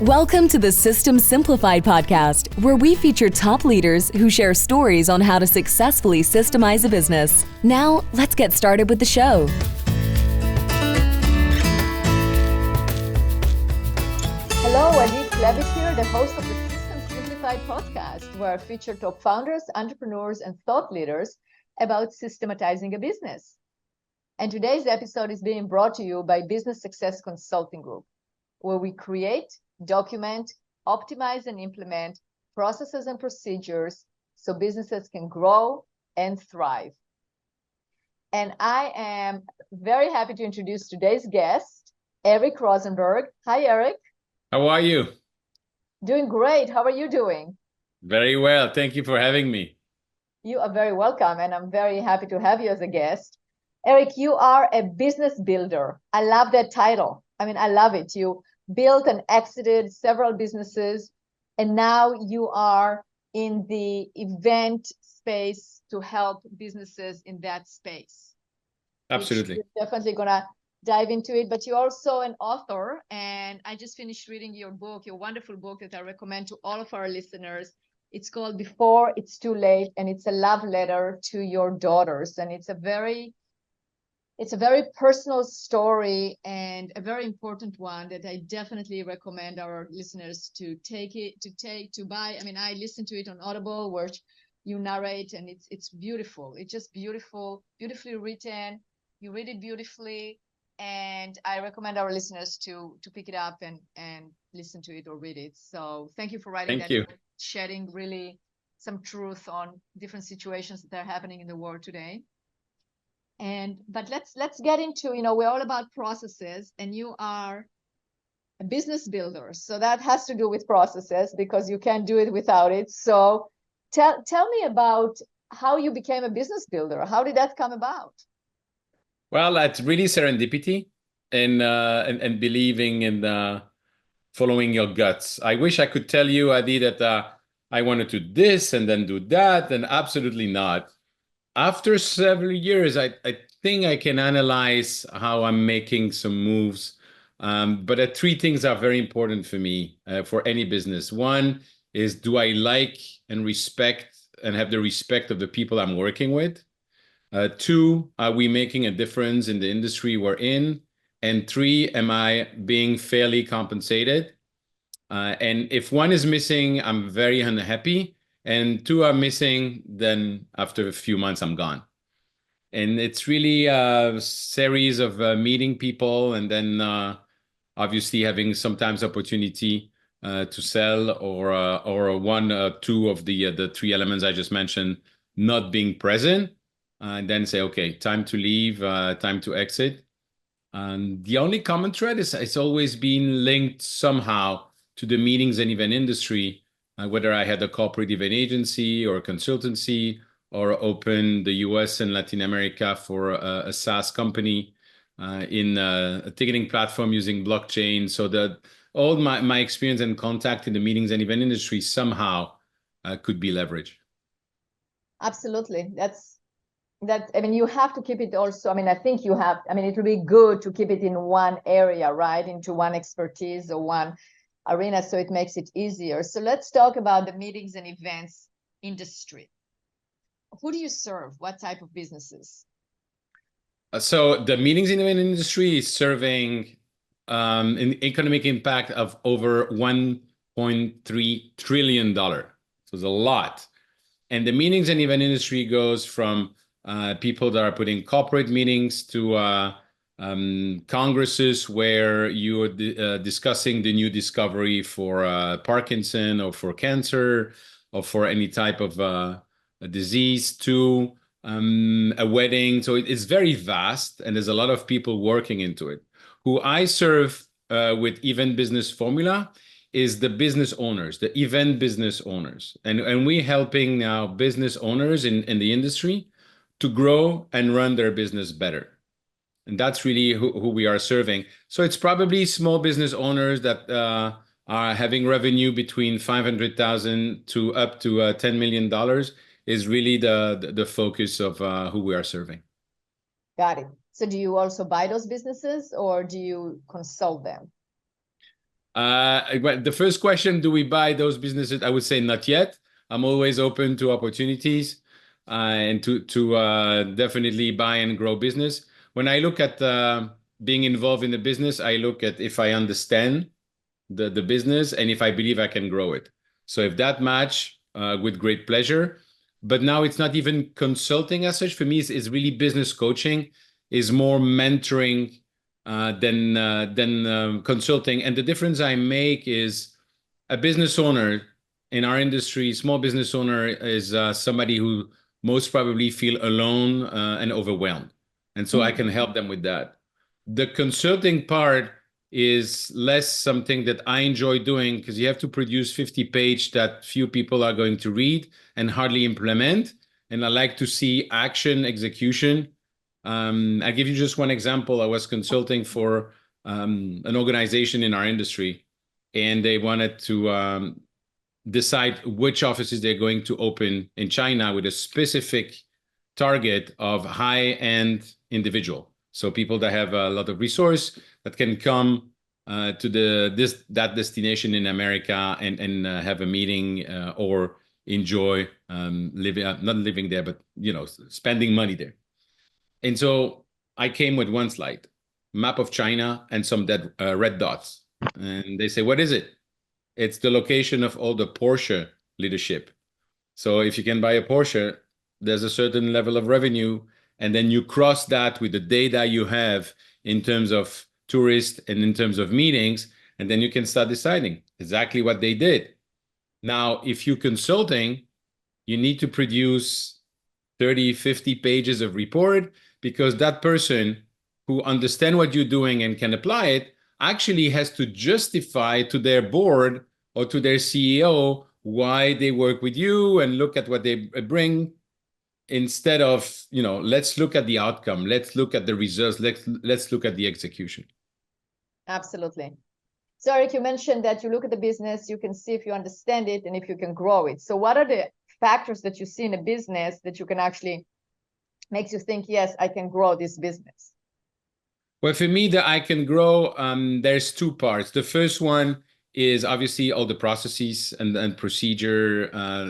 Welcome to the System Simplified podcast, where we feature top leaders who share stories on how to successfully systemize a business. Now, let's get started with the show. Hello, Adi Klevit here, the host of the System Simplified podcast, where I feature top founders, entrepreneurs, and thought leaders about systematizing a business. And today's episode is being brought to you by Business Success Consulting Group, where we create, document, optimize, and implement processes and procedures so businesses can grow and thrive. And I am very happy to introduce today's guest, Eric Rozenberg. Hi, Eric. How are you? Doing great. How are you doing? Very well. Thank you for having me. You are very welcome, and I'm very happy to have you as a guest. Eric, you are a business builder. I love that title. I love it. You built and exited several businesses, and now you are in the event space to help businesses in that space. Absolutely. We're definitely going to dive into it, but you're also an author, and I just finished reading your book, your wonderful book that I recommend to all of our listeners. It's called Before It's Too Late, and it's a love letter to your daughters, and it's a very personal story and a very important one that I definitely recommend our listeners to buy. I listened to it on Audible, where you narrate, and it's beautiful. It's just beautiful, beautifully written. You read it beautifully, and I recommend our listeners to pick it up and listen to it or read it. So thank you for writing that. Thank you. Shedding really some truth on different situations that are happening in the world today. But let's get into, we're all about processes, and you are a business builder. So that has to do with processes, because you can't do it without it. So tell me about how you became a business builder. How did that come about? Well, that's really serendipity and believing in following your guts. I wish I could tell you, Adi, that I wanted to do this and then do that, and absolutely not. After several years, I think I can analyze how I'm making some moves. But three things are very important for me for any business. One is, do I like and respect and have the respect of the people I'm working with? Two, are we making a difference in the industry we're in? And three, am I being fairly compensated? And if one is missing, I'm very unhappy. And two are missing, then after a few months, I'm gone. And it's really a series of meeting people, and then obviously having sometimes opportunity to sell, or one or two of the three elements I just mentioned not being present, and then say, okay, time to leave, time to exit. And the only common thread is it's always been linked somehow to the meetings and event industry. Whether I had a corporate event agency or a consultancy, or open the US and Latin America for a SaaS company in a ticketing platform using blockchain. So that all my experience and contact in the meetings and event industry somehow could be leveraged. Absolutely. You have to keep it also. I think you have, it will be good to keep it in one area, right? Into one expertise or one arena, so it makes it easier. So let's talk about the meetings and events industry. Who do you serve? What type of businesses? So the meetings and event industry is serving an economic impact of over $1.3 trillion. So it's a lot. And the meetings and event industry goes from people that are putting corporate meetings to congresses where you are discussing the new discovery for Parkinson or for cancer or for any type of a disease, to a wedding. So it's very vast, and there's a lot of people working into it. Who I serve with Event Business Formula is the business owners, the event business owners. And we're helping now business owners in the industry to grow and run their business better. And that's really who we are serving. So it's probably small business owners that are having revenue between $500,000 to up to $10 million is really the focus of who we are serving. Got it. So do you also buy those businesses, or do you consult them? Well, the first question, do we buy those businesses? I would say not yet. I'm always open to opportunities and to definitely buy and grow business. When I look at being involved in the business, I look at if I understand the business and if I believe I can grow it. So if that match, with great pleasure. But now it's not even consulting as such. For me, it's really business coaching, is more mentoring than consulting. And the difference I make is a business owner in our industry, small business owner is somebody who most probably feel alone and overwhelmed. And so I can help them with that. The consulting part is less something that I enjoy doing because you have to produce 50 page that few people are going to read and hardly implement. And I like to see action, execution. I'll give you just one example. I was consulting for an organization in our industry, and they wanted to decide which offices they're going to open in China with a specific target of high-end individual. So people that have a lot of resource that can come to that destination in America and have a meeting or enjoy living, not living there, but spending money there. And so I came with one slide, map of China and some red dots. And they say, what is it? It's the location of all the Porsche leadership. So if you can buy a Porsche, there's a certain level of revenue. And then you cross that with the data you have in terms of tourists and in terms of meetings. And then you can start deciding exactly what they did. Now, if you're consulting, you need to produce 30, 50 pages of report, because that person who understands what you're doing and can apply it actually has to justify to their board or to their CEO why they work with you and look at what they bring, instead of, let's look at the outcome, let's look at the results, let's look at the execution. Absolutely. So Eric, you mentioned that you look at the business, you can see if you understand it and if you can grow it. So what are the factors that you see in a business that you can actually makes you think, yes, I can grow this business? Well, for me, that I can grow, there's two parts. The first one is obviously all the processes and procedure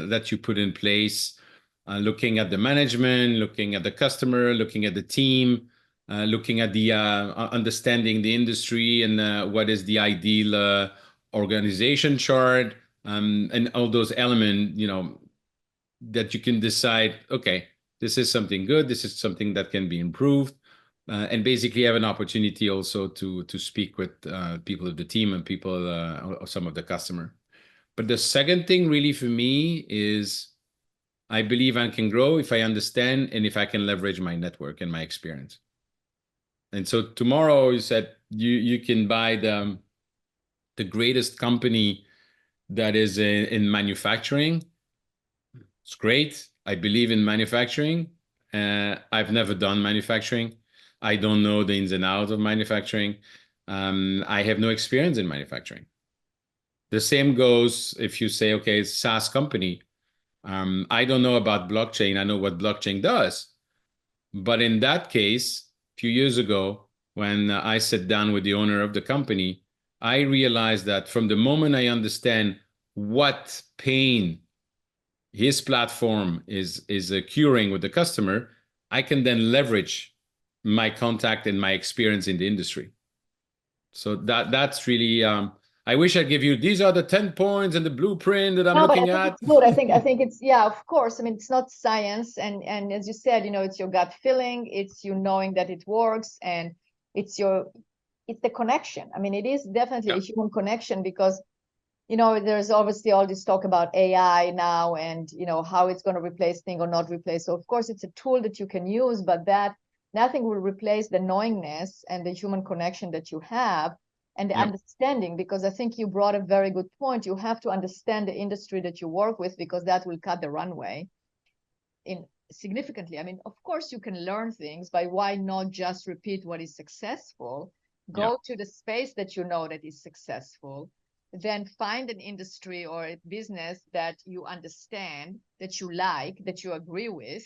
that you put in place, looking at the management, looking at the customer, looking at the team, looking at the understanding the industry and what is the ideal organization chart, and all those elements, that you can decide, okay, this is something good, this is something that can be improved, and basically have an opportunity also to speak with people of the team and people or some of the customer. But the second thing really for me is I believe I can grow if I understand and if I can leverage my network and my experience. And so tomorrow you said you can buy the greatest company that is in manufacturing. It's great. I believe in manufacturing. I've never done manufacturing. I don't know the ins and outs of manufacturing. I have no experience in manufacturing. The same goes if you say, okay, it's a SaaS company. I don't know about blockchain. I know what blockchain does. But in that case, a few years ago, when I sat down with the owner of the company, I realized that from the moment I understand what pain his platform is curing with the customer, I can then leverage my contact and my experience in the industry. So that's really, I wish I'd give you, these are the 10 points and the blueprint that I'm looking at. It's good. I think it's, yeah, of course. I mean, it's not science. And as you said, it's your gut feeling, it's you knowing that it works, and it's the connection. I mean, it is definitely a human connection, because there's obviously all this talk about AI now and, how it's going to replace things or not replace. So of course it's a tool that you can use, but that nothing will replace the knowingness and the human connection that you have and the understanding, because I think you brought a very good point. You have to understand the industry that you work with, because that will cut the runway in significantly. I mean, of course you can learn things, but why not just repeat what is successful? Go to the space that that is successful. Then find an industry or a business that you understand, that you like, that you agree with.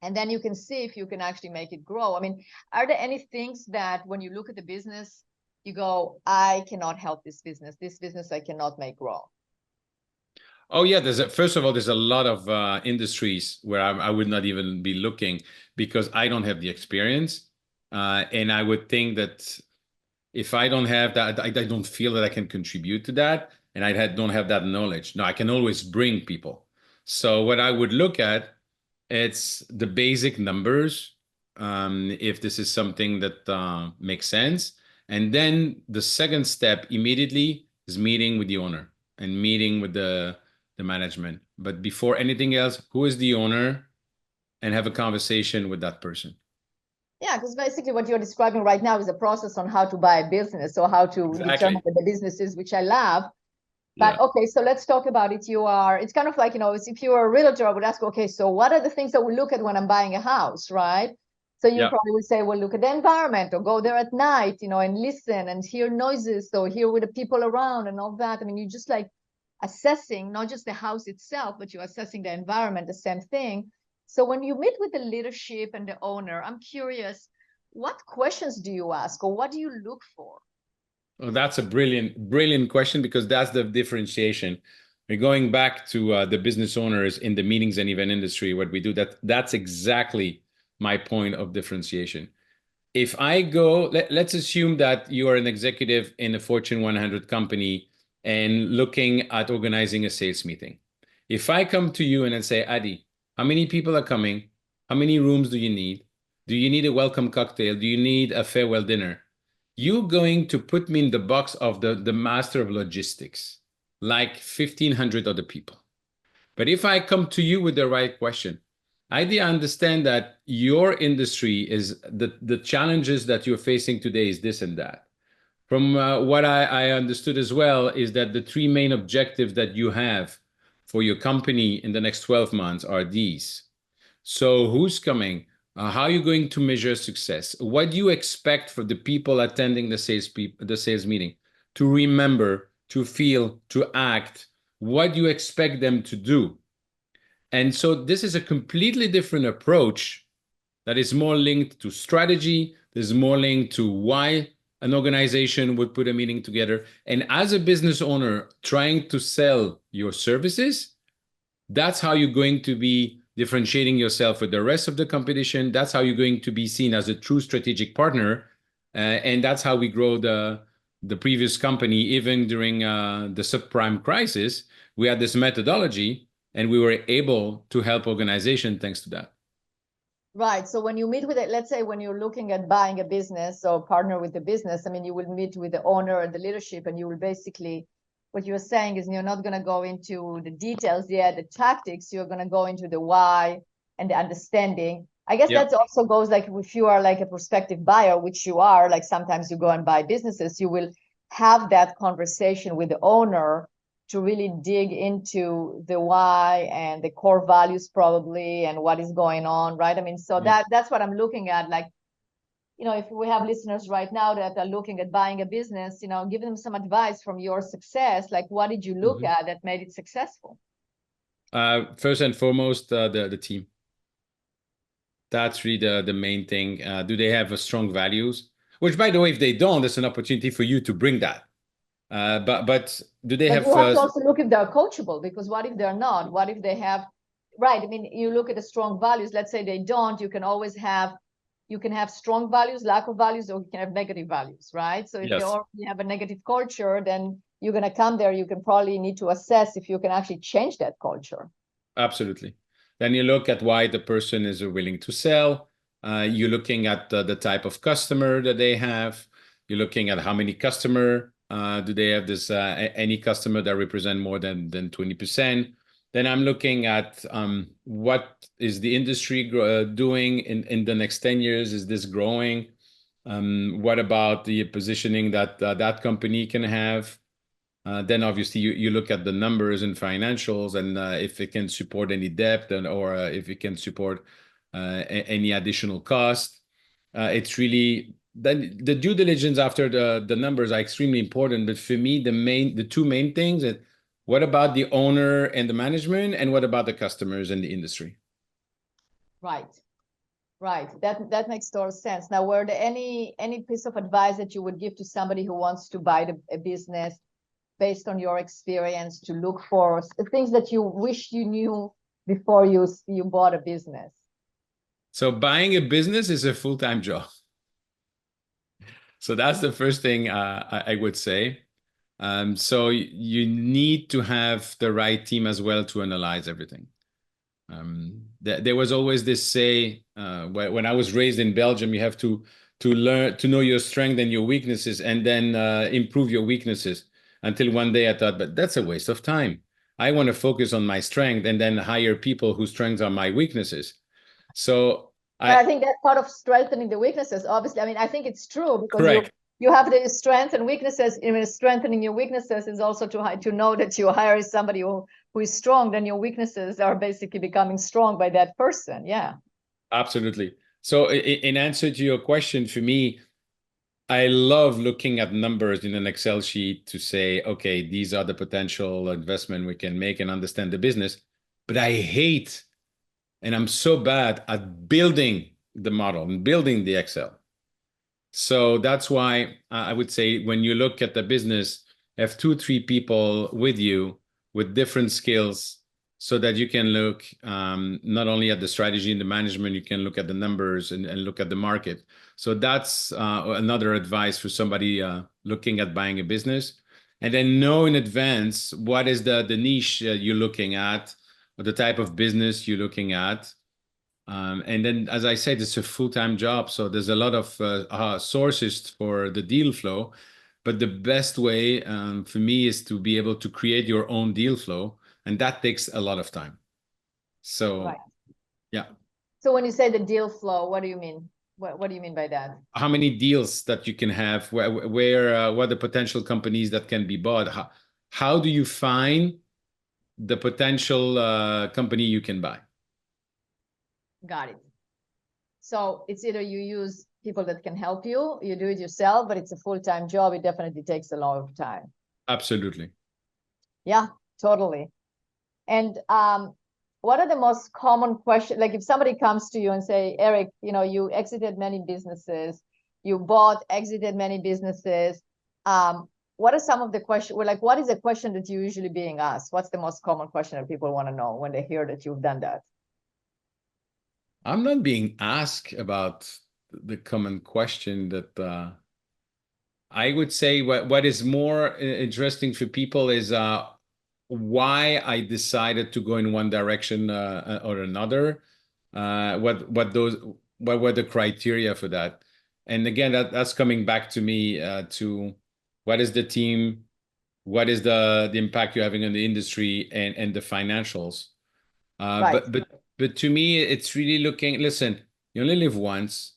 And then you can see if you can actually make it grow. I mean, are there any things that when you look at the business you go, I cannot help this business. This business I cannot make grow? Oh yeah, first of all, there's a lot of industries where I would not even be looking because I don't have the experience, and I would think that if I don't have that, I don't feel that I can contribute to that, and don't have that knowledge. No, I can always bring people. So what I would look at, it's the basic numbers, if this is something that makes sense, and then the second step immediately is meeting with the owner and meeting with the management. But before anything else, who is the owner, and have a conversation with that person. Yeah, because basically what you're describing right now is a process on how to buy a business or how to determine what the business is, which I love. But okay, so let's talk about it. It's kind of like, if you were a realtor, I would ask, okay, so what are the things that we look at when I'm buying a house, right? So you probably would say, well, look at the environment, or go there at night, and listen and hear noises, or hear with the people around and all that. I mean, you just like assessing not just the house itself, but you're assessing the environment, the same thing. So when you meet with the leadership and the owner, I'm curious, what questions do you ask, or what do you look for? Well, that's a brilliant question, because that's the differentiation. We're going back to the business owners in the meetings and event industry, what we do, that's exactly my point of differentiation. If I go, let's assume that you are an executive in a Fortune 100 company and looking at organizing a sales meeting. If I come to you and I say, Adi, how many people are coming? How many rooms do you need? Do you need a welcome cocktail? Do you need a farewell dinner? You're going to put me in the box of the master of logistics, like 1,500 other people. But if I come to you with the right question, I understand that your industry is the challenges that you're facing today is this and that. From what I understood as well is that the three main objectives that you have for your company in the next 12 months are these. So who's coming? How are you going to measure success? What do you expect for the people attending the sales meeting to remember, to feel, to act? What do you expect them to do? And so this is a completely different approach that is more linked to strategy. There's more linked to why an organization would put a meeting together. And as a business owner trying to sell your services, that's how you're going to be differentiating yourself with the rest of the competition. That's how you're going to be seen as a true strategic partner. And that's how we grow the previous company. Even during the subprime crisis, we had this methodology, and we were able to help organizations thanks to that. Right. So when you meet with it, let's say when you're looking at buying a business or partner with the business, I mean, you will meet with the owner and the leadership, and you will basically, what you're saying is you're not going to go into the details yet, the tactics, you're going to go into the why and the understanding. I guess that also goes like if you are like a prospective buyer, which you are, like sometimes you go and buy businesses, you will have that conversation with the owner to really dig into the why and the core values probably and what is going on, right? I mean, so that's what I'm looking at. Like, if we have listeners right now that are looking at buying a business, give them some advice from your success. Like, what did you look at that made it successful? First and foremost, the team. That's really the main thing. Do they have a strong values? Which, by the way, if they don't, it's an opportunity for you to bring that. But do they have? You have to also look if they're coachable, because what if they're not? What if they have? Right. I mean, you look at the strong values. Let's say they don't. You can always have. You can have strong values, lack of values, or you can have negative values, right? So if you already have a negative culture, then you're going to come there. You can probably need to assess if you can actually change that culture. Absolutely. Then you look at why the person is willing to sell. You're looking at the type of customer that they have. You're looking at how many customer. Do they have this any customer that represent more than 20%? Then I'm looking at what is the industry doing in the next 10 years? Is this growing? What about the positioning that that company can have? Then obviously you look at the numbers and financials, and if it can support any debt or if it can support any additional cost. It's really then the due diligence after the numbers are extremely important. But for me, the two main things are what about the owner and the management, and what about the customers and the industry? Right. Right. That makes total sense. Now, were there any piece of advice that you would give to somebody who wants to buy a business based on your experience to look for things that you wish you knew before you bought a business? So buying a business is a full-time job. So that's the first thing I would say. So you need to have the right team as well to analyze everything. There was always this say when I was raised in Belgium, you have to learn to know your strength and your weaknesses, and then improve your weaknesses. Until one day I thought, but that's a waste of time. I want to focus on my strength and then hire people whose strengths are my weaknesses. So I think that's part of strengthening the weaknesses. Obviously, I mean, I think it's true because correct. you have the strengths and weaknesses. Even strengthening your weaknesses is also to know that you hire somebody who is strong. Then your weaknesses are basically becoming strong by that person. Yeah, Absolutely. So in answer to your question, for me, I love looking at numbers in an Excel sheet to say, okay, these are the potential investment we can make and understand the business. But I hate, and I'm so bad at building the model and building the Excel. So that's why I would say when you look at the business, have 2, 3 people with you with different skills so that you can look not only at the strategy and the management, you can look at the numbers and look at the market. So that's another advice for somebody looking at buying a business. And then know in advance what is the niche you're looking at, or the type of business you're looking at. And then, as I said, it's a full-time job. So there's a lot of sources for the deal flow. But the best way for me is to be able to create your own deal flow. And that takes a lot of time. So, right. Yeah. So when you say the deal flow, what do you mean? What do you mean by that? How many deals that you can have, what are the potential companies that can be bought? How do you find the potential company you can buy? Got it. So it's either you use people that can help you, you do it yourself, but it's a full-time job. It definitely takes a lot of time. Absolutely. Yeah, totally. And what are the most common questions? Like if somebody comes to you and say, Eric, you exited many businesses, you exited many businesses. What are some of the questions? Well, like, what is the question that you're usually being asked? What's the most common question that people want to know when they hear that you've done that? I'm not being asked about the common question that I would say what is more interesting for people is why I decided to go in one direction or another. What were the criteria for that? And again, that's coming back to me to what is the team, what is the impact you're having on the industry and the financials. Right. But to me, it's really looking. Listen, you only live once,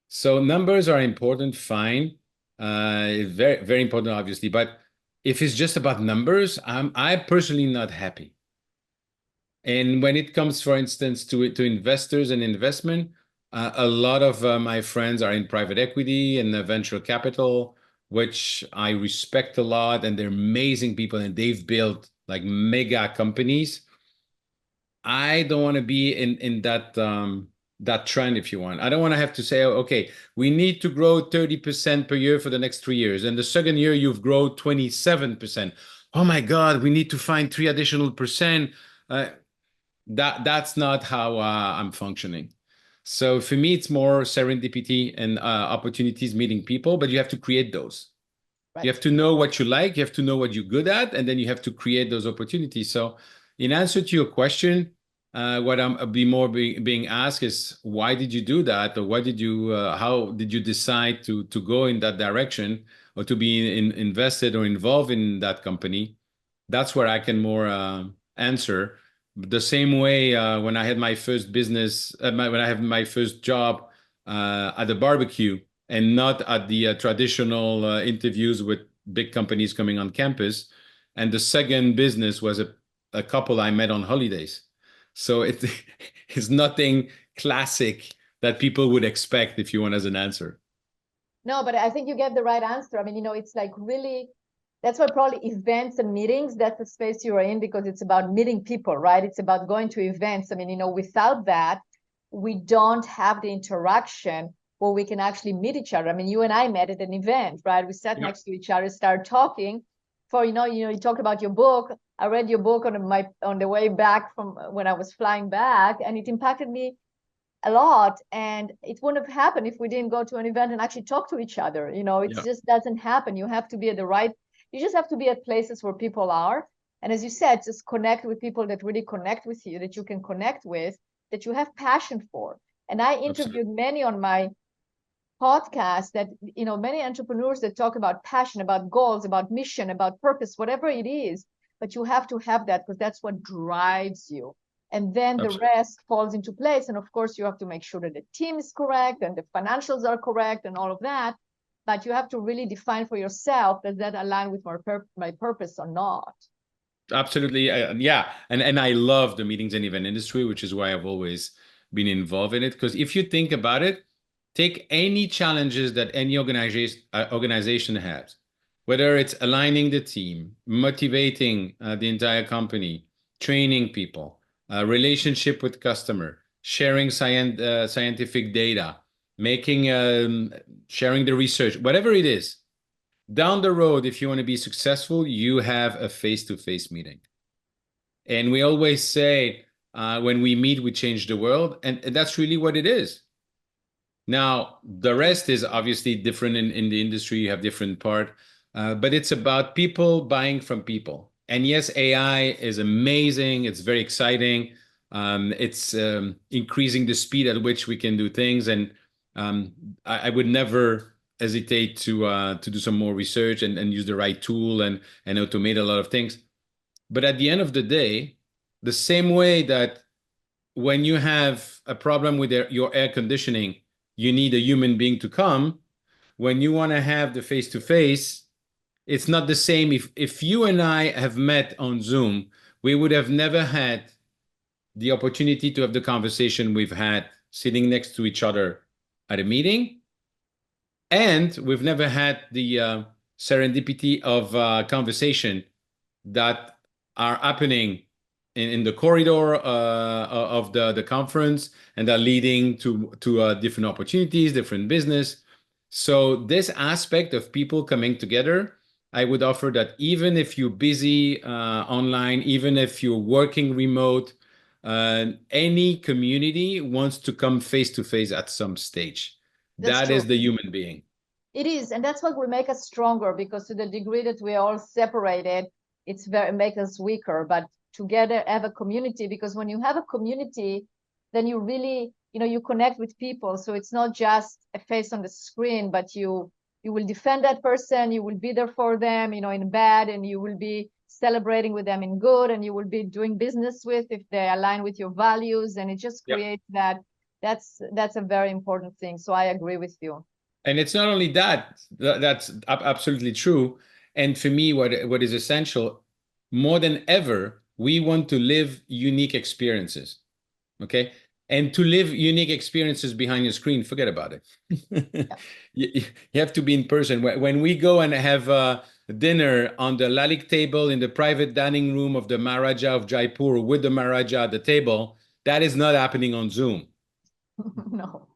so numbers are important. Fine, very very important, obviously. But if it's just about numbers, I personally not happy. And when it comes, for instance, to investors and investment, a lot of my friends are in private equity and venture capital, which I respect a lot, and they're amazing people, and they've built like mega companies. I don't want to be in that trend, if you want. I don't want to have to say, oh, okay, we need to grow 30% per year for the next 3 years. And the second year you've grown 27%. Oh my God, we need to find 3 additional percent. That's not how I'm functioning. So for me, it's more serendipity and opportunities meeting people, but you have to create those. Right. You have to know what you like, you have to know what you're good at, and then you have to create those opportunities. So in answer to your question, what I'm being asked is, why did you do that? Or how did you decide to go in that direction, or to be invested or involved in that company? That's where I can more answer. The same way when I had my first business, when I had my first job at the barbecue, and not at the traditional interviews with big companies coming on campus. And the second business was a couple I met on holidays. So it's nothing classic that people would expect, if you want, as an answer. No, but I think you get the right answer. I mean, it's like really, that's why probably events and meetings, that's the space you are in, because it's about meeting people, right? It's about going to events. I mean, without that, we don't have the interaction where we can actually meet each other. I mean, you and I met at an event, right? We sat next to each other, started talking. For you talk about your book. I read your book on the way back from when I was flying back, and it impacted me a lot. And it wouldn't have happened if we didn't go to an event and actually talk to each other. It just doesn't happen. You have to be you just have to be at places where people are. And as you said, just connect with people that really connect with you, that you can connect with, that you have passion for. And I interviewed many on my podcast that, many entrepreneurs that talk about passion, about goals, about mission, about purpose, whatever it is, but you have to have that because that's what drives you. And then the rest falls into place. And of course, you have to make sure that the team is correct and the financials are correct and all of that. But you have to really define for yourself, does that align with my purpose or not? Absolutely. Yeah. And I love the meetings and event industry, which is why I've always been involved in it. Because if you think about it, take any challenges that any organization has, whether it's aligning the team, motivating the entire company, training people, relationship with customer, sharing scientific data, sharing the research, whatever it is. Down the road, if you want to be successful, you have a face-to-face meeting. And we always say, when we meet, we change the world. And that's really what it is. Now, the rest is obviously different in the industry. You have different part, but it's about people buying from people. And yes, AI is amazing. It's very exciting. It's increasing the speed at which we can do things. And I would never hesitate to do some more research and use the right tool and automate a lot of things. But at the end of the day, the same way that when you have a problem with your air conditioning, you need a human being to come. When you want to have the face-to-face, it's not the same. If you and I have met on Zoom, we would have never had the opportunity to have the conversation we've had sitting next to each other at a meeting. And we've never had the serendipity of conversation that are happening in the corridor of the conference, and are leading to different opportunities, different business. So this aspect of people coming together, I would offer that even if you're busy online, even if you're working remote, any community wants to come face-to-face at some stage. That is the human being. It is, and that's what will make us stronger, because to the degree that we are all separated, make us weaker. But together have a community, because when you have a community, then you really, you connect with people. So it's not just a face on the screen, but you will defend that person, you will be there for them, in bad, and you will be celebrating with them in good, and you will be doing business with if they align with your values. And it just creates that's a very important thing. So I agree with you. And it's not only that's absolutely true. And for me, what is essential, more than ever, we want to live unique experiences, okay? And to live unique experiences behind your screen, forget about it. You have to be in person. When we go and have dinner on the Lalique table in the private dining room of the Maharaja of Jaipur with the Maharaja at the table, that is not happening on Zoom. No,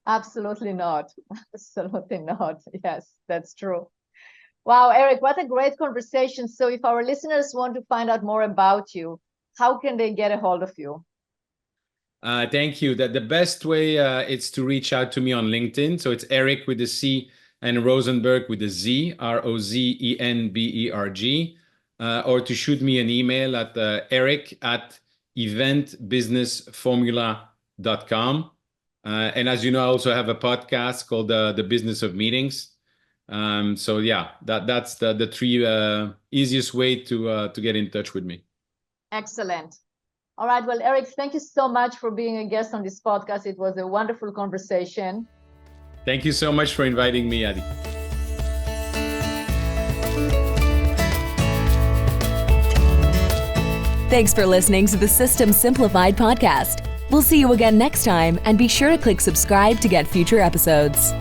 absolutely not. Absolutely not. Yes, that's true. Wow, Eric, what a great conversation. So if our listeners want to find out more about you, how can they get a hold of you? Thank you. The best way is to reach out to me on LinkedIn. So it's Eric with a C and Rozenberg with a Z, Rozenberg, or to shoot me an email at eric@eventbusinessformula.com. And as you know, I also have a podcast called The Business of Meetings. So yeah, that's the three easiest way to get in touch with me. Excellent. All right. Well, Eric, thank you so much for being a guest on this podcast. It was a wonderful conversation. Thank you so much for inviting me, Adi. Thanks for listening to the System Simplified podcast. We'll see you again next time, and be sure to click subscribe to get future episodes.